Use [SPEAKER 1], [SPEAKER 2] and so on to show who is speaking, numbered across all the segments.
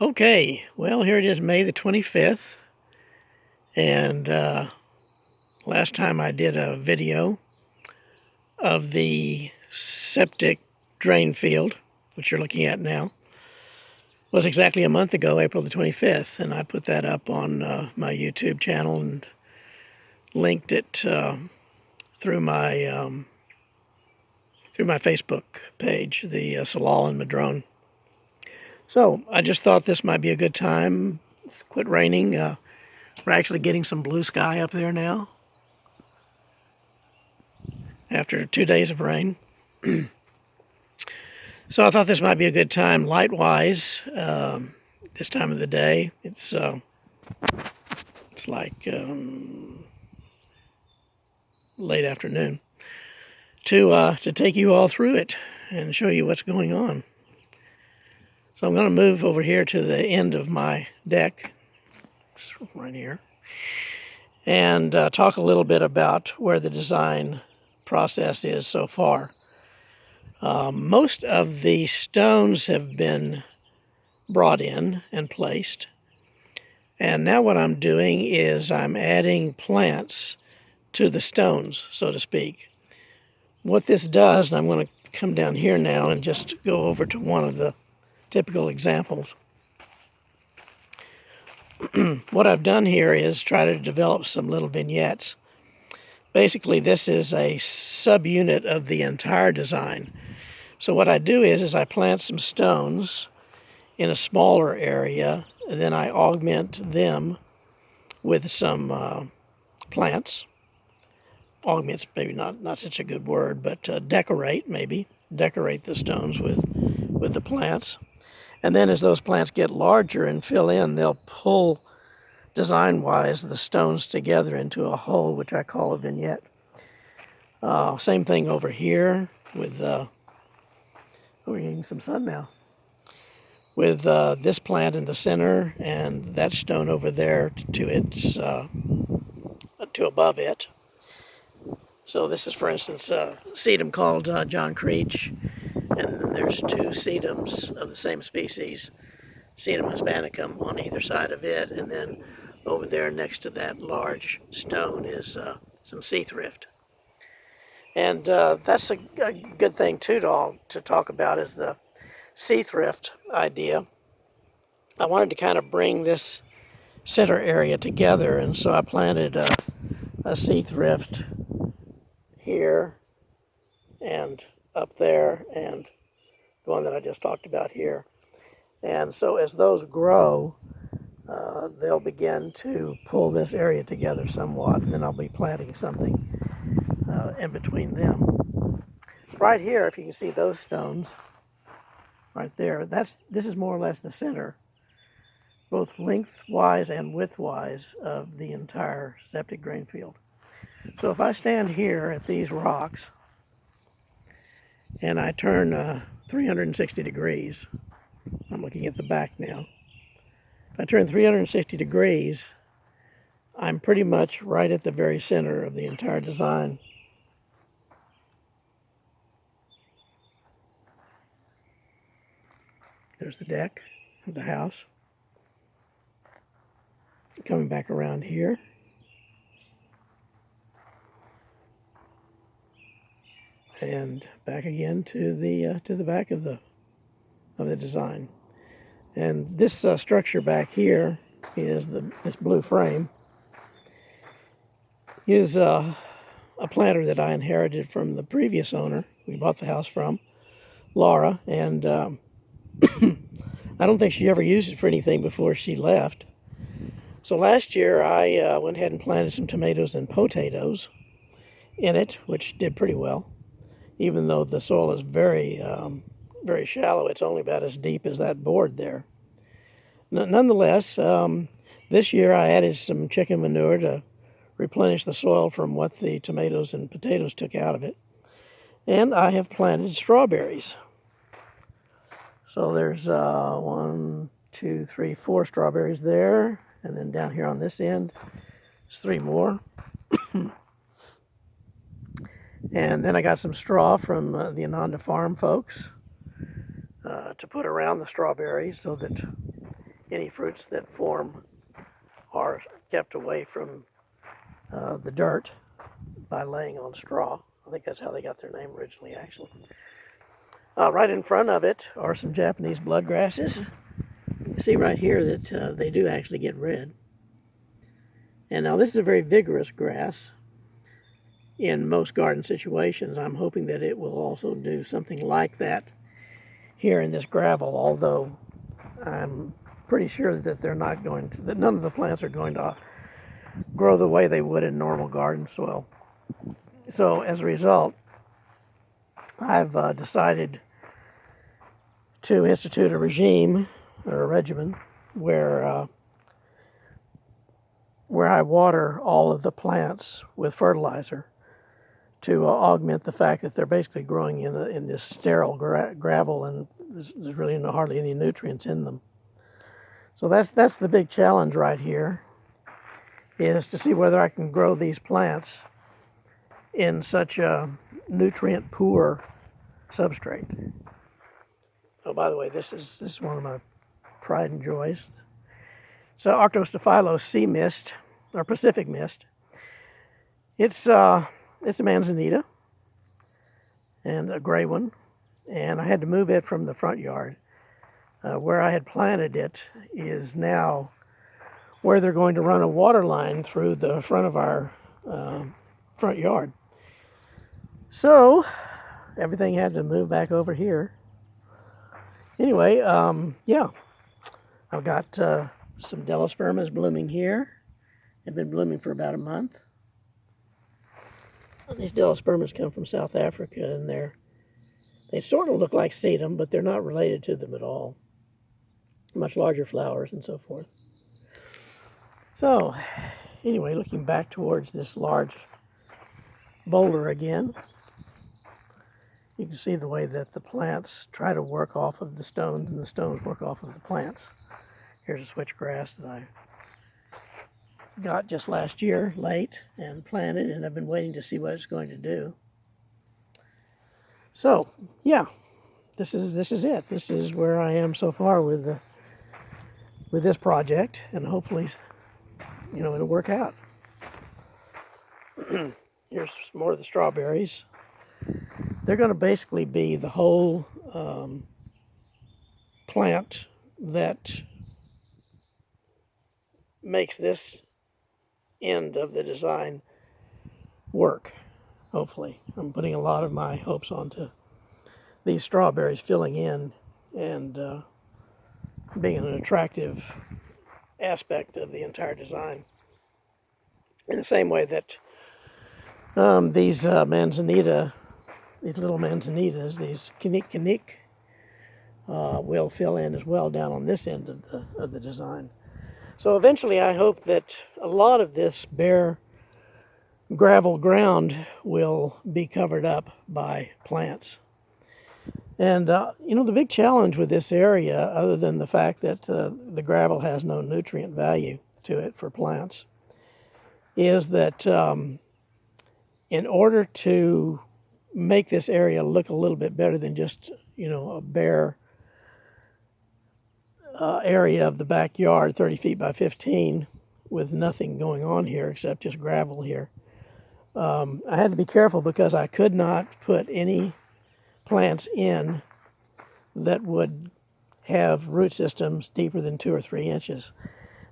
[SPEAKER 1] Okay, well, here it is, May the 25th, and last time I did a video of the septic drain field, which you're looking at now, was exactly a month ago, April the 25th, and I put that up on my YouTube channel and linked it through my Facebook page, the Salal and Madrone. So I just thought this might be a good time. It's quit raining. We're actually getting some blue sky up there now after 2 days of rain. So I thought this might be a good time light-wise this time of the day. It's like late afternoon to take you all through it and show you what's going on. So I'm going to move over here to the end of my deck, right here, and talk a little bit about where the design process is so far. Most of the stones have been brought in and placed, and now what I'm doing is I'm adding plants to the stones, so to speak. What this does, and I'm going to come down here now and just go over to one of the typical examples. What I've done here is try to develop some little vignettes. Basically, this is a subunit of the entire design. So what I do is I plant some stones in a smaller area, and then I augment them with some plants. Augment's maybe not such a good word, but decorate the stones with the plants. And then as those plants get larger and fill in, they'll pull, design-wise, the stones together into a whole, which I call a vignette. Same thing over here with, we're getting some sun now, with this plant in the center and that stone over there to above it. So this is, for instance, a sedum called John Creech, and then there's two sedums of the same species, Sedum hispanicum, on either side of it, and then over there next to that large stone is some sea thrift. And that's a good thing too to talk about, is the sea thrift idea. I wanted to kind of bring this center area together, and so I planted a sea thrift here and up there, and the one that I just talked about here. And so as those grow, they'll begin to pull this area together somewhat, and then I'll be planting something in between them. Right here, if you can see those stones right there, this is more or less the center, both lengthwise and widthwise, of the entire septic drain field. So if I stand here at these rocks and I turn 360 degrees, I'm looking at the back now. If I turn 360 degrees, I'm pretty much right at the very center of the entire design. There's the deck of the house. Coming back around here. And back again to the back of the design. And this structure back here is this blue frame. Is a planter that I inherited from the previous owner we bought the house from, Laura, and I don't think she ever used it for anything before she left. So last year I went ahead and planted some tomatoes and potatoes in it, which did pretty well. Even though the soil is very shallow, it's only about as deep as that board there. Nonetheless, this year I added some chicken manure to replenish the soil from what the tomatoes and potatoes took out of it. And I have planted strawberries. So there's 1, 2, 3, 4 strawberries there. And then down here on this end, there's 3 more. And then I got some straw from the Ananda Farm folks to put around the strawberries so that any fruits that form are kept away from the dirt by laying on straw. I think that's how they got their name originally, actually. Right in front of it are some Japanese bloodgrasses. You can see right here that they do actually get red. And now this is a very vigorous grass. In most garden situations, I'm hoping that it will also do something like that here in this gravel, although I'm pretty sure that they're not going to, that none of the plants are going to grow the way they would in normal garden soil. So as a result, I've decided to institute a regime or a regimen where I water all of the plants with fertilizer to augment the fact that they're basically growing in this sterile gravel, and there's really hardly any nutrients in them. So that's the big challenge right here, is to see whether I can grow these plants in such a nutrient-poor substrate. Oh, by the way, this is one of my pride and joys. So Arctostaphylos sea mist, or Pacific mist. It's a manzanita, and a gray one, and I had to move it from the front yard. Where I had planted it is now where they're going to run a water line through the front of our front yard. So everything had to move back over here. Anyway, yeah, I've got some Delospermas blooming here. They've been blooming for about a month. These Delospermas come from South Africa, and they sort of look like sedum, but they're not related to them at all. Much larger flowers and so forth. So, anyway, looking back towards this large boulder again, you can see the way that the plants try to work off of the stones, and the stones work off of the plants. Here's a switchgrass that I got just last year, late, and planted, and I've been waiting to see what it's going to do. So, yeah, this is it. This is where I am so far with this project, and hopefully, it'll work out. Here's more of the strawberries. They're going to basically be the whole plant that makes this end of the design work, hopefully. I'm putting a lot of my hopes onto these strawberries filling in and being an attractive aspect of the entire design. In the same way that these manzanita, these little manzanitas, these kinik, will fill in as well down on this end of the design. So eventually I hope that a lot of this bare gravel ground will be covered up by plants. And, the big challenge with this area, other than the fact that the gravel has no nutrient value to it for plants, is that in order to make this area look a little bit better than just, a bare area of the backyard, 30 feet by 15, with nothing going on here except just gravel here, I had to be careful because I could not put any plants in that would have root systems deeper than 2 or 3 inches.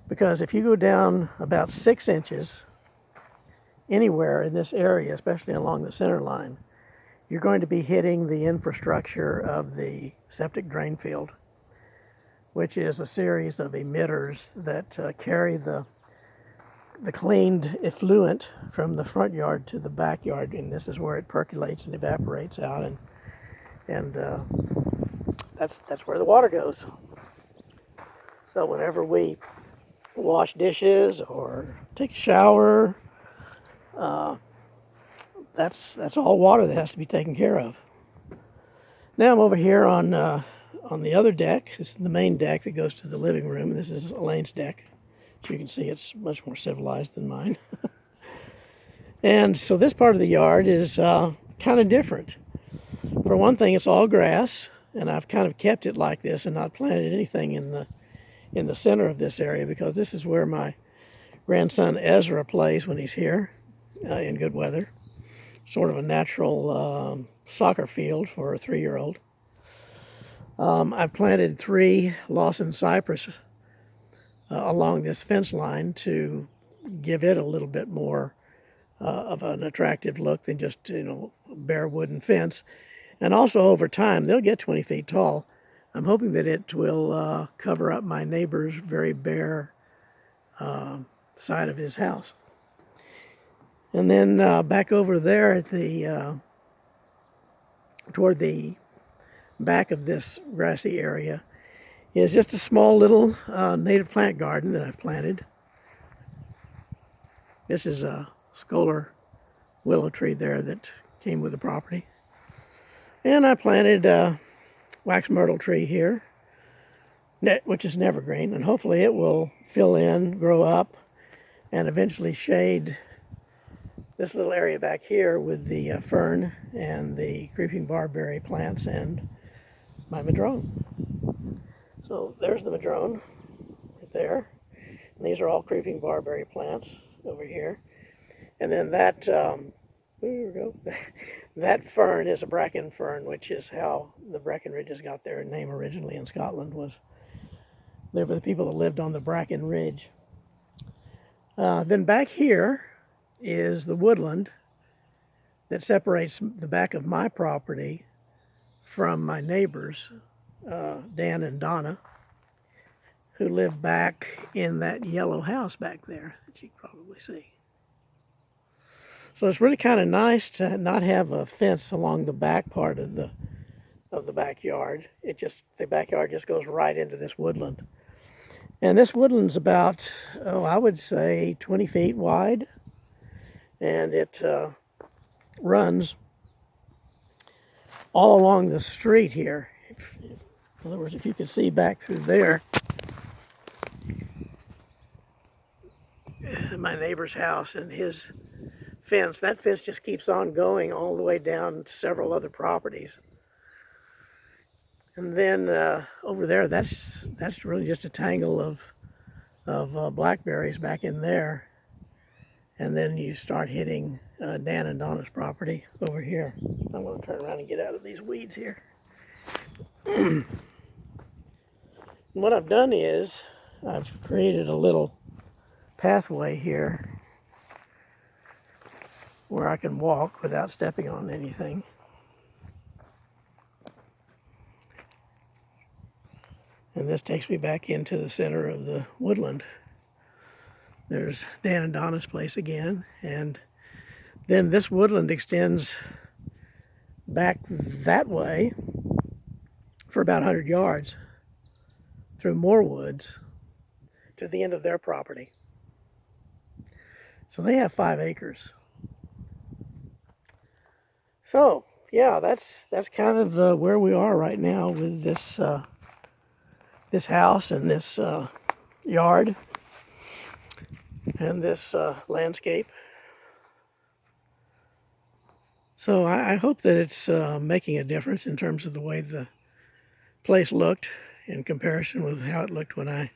[SPEAKER 1] Because if you go down about 6 inches anywhere in this area, especially along the center line, you're going to be hitting the infrastructure of the septic drain field, which is a series of emitters that carry the cleaned effluent from the front yard to the backyard, and this is where it percolates and evaporates out, and that's where the water goes. So whenever we wash dishes or take a shower, that's all water that has to be taken care of. Now I'm over here on the other deck. This is the main deck that goes to the living room. This is Elaine's deck. As you can see, it's much more civilized than mine. And so this part of the yard is kind of different. For one thing, it's all grass, and I've kind of kept it like this and not planted anything in in the center of this area because this is where my grandson Ezra plays when he's here in good weather. Sort of a natural soccer field for a 3-year-old. I've planted 3 Lawson cypress along this fence line to give it a little bit more of an attractive look than just, bare wooden fence. And also over time, they'll get 20 feet tall. I'm hoping that it will cover up my neighbor's very bare side of his house. And then back over there at toward the back of this grassy area is just a small little native plant garden that I've planted. This is a scholar willow tree there that came with the property. And I planted a wax myrtle tree here, which is an evergreen, and hopefully it will fill in, grow up, and eventually shade this little area back here with the fern and the creeping barberry plants and my madrone. So there's the madrone right there. And these are all creeping barberry plants over here. And then that, there we go. That fern is a bracken fern, which is how the Breckenridges got their name originally in Scotland. They were the people that lived on the Bracken Ridge. Then back here is the woodland that separates the back of my property from my neighbors, Dan and Donna, who live back in that yellow house back there that you can probably see. So it's really kind of nice to not have a fence along the back part of the backyard. The backyard just goes right into this woodland. And this woodland's about, I would say 20 feet wide. And it runs all along the street here. In other words, if you can see back through there, my neighbor's house and his fence, that fence just keeps on going all the way down to several other properties. And then over there, that's really just a tangle of blackberries back in there. And then you start hitting Dan and Donna's property over here. I'm going to turn around and get out of these weeds here. What I've done is I've created a little pathway here where I can walk without stepping on anything. And this takes me back into the center of the woodland. There's Dan and Donna's place again, and then this woodland extends back that way for about 100 yards through more woods to the end of their property. So they have 5 acres. So yeah, that's kind of where we are right now with this this house and this yard and this landscape. So I hope that it's making a difference in terms of the way the place looked in comparison with how it looked when I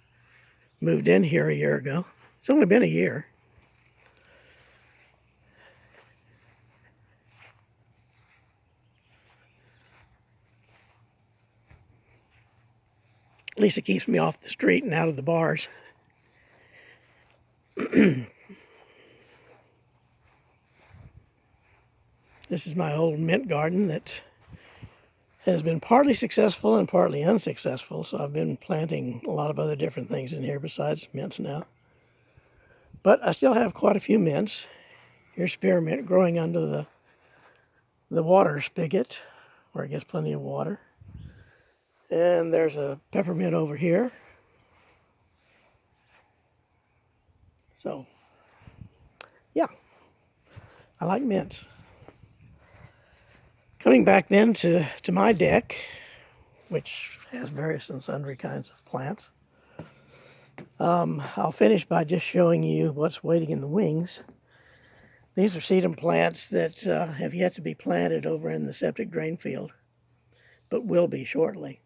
[SPEAKER 1] moved in here a year ago. It's only been a year. At least it keeps me off the street and out of the bars. This is my old mint garden that has been partly successful and partly unsuccessful, so I've been planting a lot of other different things in here besides mints now. But I still have quite a few mints. Here's spearmint growing under the water spigot, where it gets plenty of water. And there's a peppermint over here. So, yeah, I like mints. Coming back then to my deck, which has various and sundry kinds of plants. I'll finish by just showing you what's waiting in the wings. These are sedum plants that have yet to be planted over in the septic drain field, but will be shortly.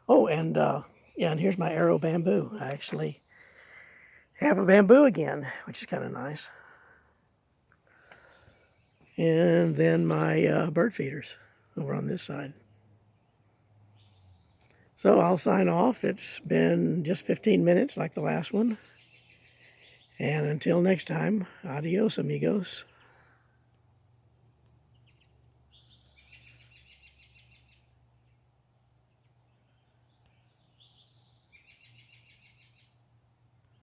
[SPEAKER 1] Oh, and Yeah, and here's my arrow bamboo. I actually have a bamboo again, which is kind of nice. And then my bird feeders over on this side. So I'll sign off. It's been just 15 minutes like the last one. And until next time, adios, amigos.